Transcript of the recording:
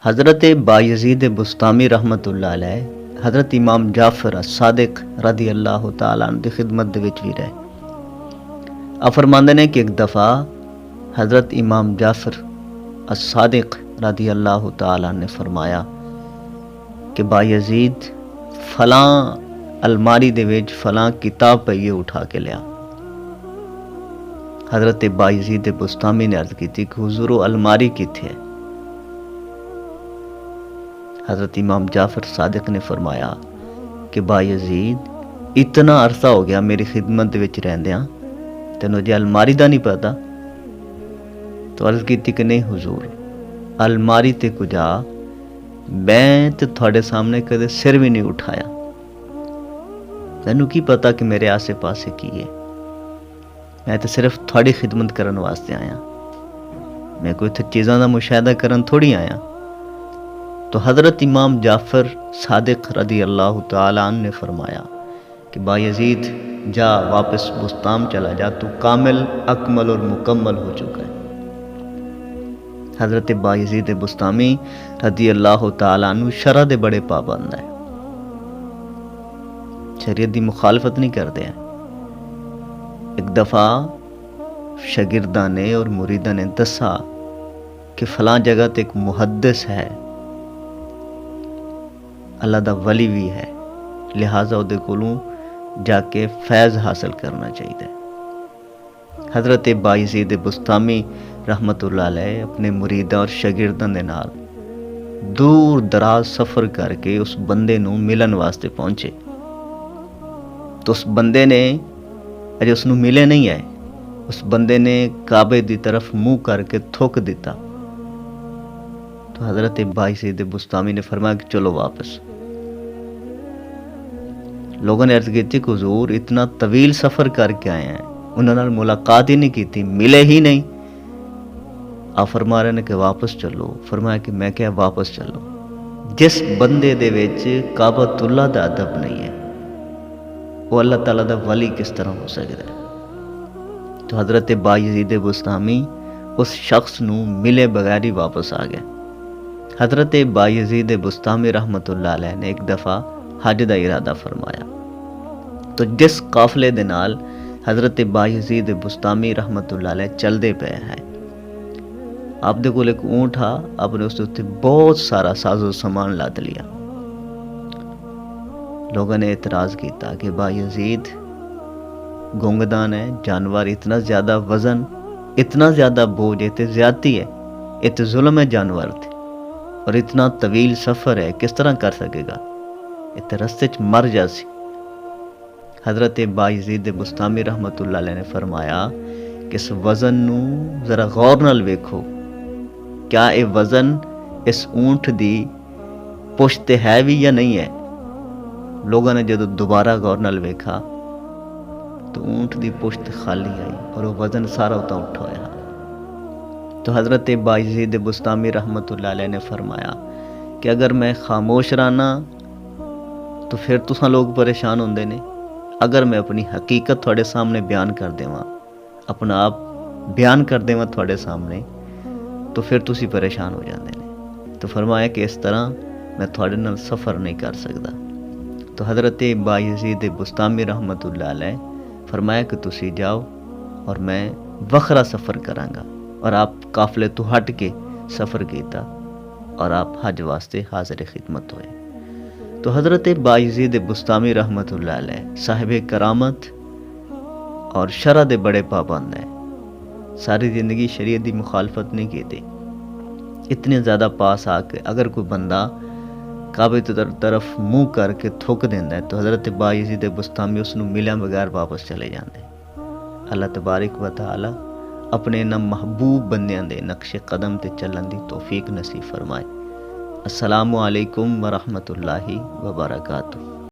حضرت بایزید بستامی رحمتullah علیہ حضرت امام جعفر الصادق رضی اللہ تعالیٰ عنہ دی خدمت دے وچ بھی رہے۔ آپ فرماندے نے کہ ایک دفعہ حضرت امام جعفر الصادق رضی اللہ تعالیٰ عنہ نے فرمایا کہ بایزید فلاں الماری دے وچ فلاں کتاب پہ یہ اٹھا کے لیا۔ حضرت بایزید بستامی نے عرض کی تھی کہ حضور الماری کتھے ہے؟ حضرت امام جعفر صادق نے فرمایا کہ بایزید اتنا عرصہ ہو گیا میری خدمت دے وچ رہندیاں تینوں جے الماری دا نہیں پتا؟ تو عرض کی تھی کہ نہیں حضور، الماری تے کجا میں تے تھوڑے سامنے کدے سر بھی نہیں اٹھایا، مینوں کی پتا کہ میرے آسے پاسے کی ہے، میں تے صرف تھوڑی خدمت کرن واسطے آیا، میں کوئی تھے چیزاں دا مشاہدہ کرن تھوڑی آیا۔ تو حضرت امام جعفر صادق رضی اللہ تعالیٰ عنہ نے فرمایا کہ بایزید جا واپس بستام چلا جا، تو کامل اکمل اور مکمل ہو چکا ہے۔ حضرت بایزید بستامی رضی اللہ تعالیٰ عنہ شرع دے بڑے پابند ہے، شریعت دی مخالفت نہیں کرتے ہیں۔ ایک دفعہ شاگرداں نے اور مریداں نے دسا کہ فلاں جگہ تے ایک محدث ہے، اللہ دا ولی بھی ہے، لہٰذا دے کولوں جا کے فیض حاصل کرنا چاہیے۔ حضرت بایزید بستامی رحمتullah علیہ اپنے مریداں اور شاگرداں دے نال دور دراز سفر کر کے اس بندے نوں ملن واسطے پہنچے۔ تو اس بندے نے اجے اس نوں ملے نہیں ہے، اس بندے نے کعبے دی طرف منہ کر کے تھوک دیتا۔ تو حضرت بایزید بستامی نے فرمایا کہ چلو واپس۔ لوگوں نے عرض کی تھی کہ حضور اتنا طویل سفر کر کے آئے ہیں، انہوں نے ملاقات ہی نہیں کی تھی، ملے ہی نہیں۔ آپ فرما رہے ہیں کہ واپس چلو۔ فرمایا کہ میں کیا واپس چلو؟ جس بندے دے وچ کعبۃ اللہ دا ادب نہیں ہے وہ اللہ تعالیٰ دا ولی کس طرح ہو سکتا ہے؟ تو حضرت بایزید بستامی اس شخص نوں ملے بغیر ہی واپس آ گئے۔ حضرت بایزید بستامی رحمتullah علیہ نے ایک دفعہ حج دا ارادہ فرمایا، تو جس قافلے دے نال حضرت بایزید بستامی رحمتullah علیہ چل دے پے ہیں، آپ دے کول ایک اونٹ تھا، آپ نے اس تے بہت سارا ساز و سامان لاد لیا۔ لوگوں نے اعتراض کیتا کہ بایزید گونگدان ہے، جانور اتنا زیادہ وزن، اتنا زیادہ بوجھ، تے زیادتی ہے، تے ظلم ہے جانور تھے، اور اتنا طویل سفر ہے کس طرح کر سکے گا؟ تے رستے چ مر جاسی۔ حضرت بایزید بستامی رحمتullah علیہ نے فرمایا کہ اس وزن نو ذرا غور نال ویکھو، کیا اے وزن اس اونٹ دی پشت ہے بھی یا نہیں ہے؟ لوگوں نے جدو دوبارہ غور نال ویکھا تو اونٹ دی پشت خالی آئی اور وہ وزن سارا اتنا اٹھا ہوا۔ تو حضرت بایزید بستامی رحمتullah علیہ نے فرمایا کہ اگر میں خاموش رہنا تو پھر تساں لوگ پریشان ہوندے نے، اگر میں اپنی حقیقت تھوڑے سامنے بیان کر دیواں، اپنا آپ بیان کر دیواں تھوڑے سامنے، تو پھر تسی پریشان ہو جاندے نے۔ تو فرمایا کہ اس طرح میں تھوڑے نال سفر نہیں کر سکتا۔ تو حضرت بایزید بستامی رحمتullah علیہ فرمایا کہ تسی جاؤ اور میں وکھرا سفر کراں گا، اور آپ قافلے تو ہٹ کے سفر کیتا اور آپ حج واسطے حاضر خدمت ہوئے۔ تو حضرت بایزید بستامی رحمتullah علیہ صاحب کرامت اور شرع دے بڑے پابند ہیں، ساری زندگی شریعت دی مخالفت نہیں کی تھی۔ اتنے زیادہ پاس آ کے اگر کوئی بندہ کعبے کی طرف منہ کر کے تھوک دیندا ہے تو حضرت بایزید بستامی اس نوں ملے بغیر واپس چلے جاندے۔ اللہ تبارک و تعالی اپنے نہ محبوب بندیاں دے نقش قدم تے چلن دی توفیق نصیب فرمائے۔ السلام علیکم ورحمۃ اللہ وبرکاتہ۔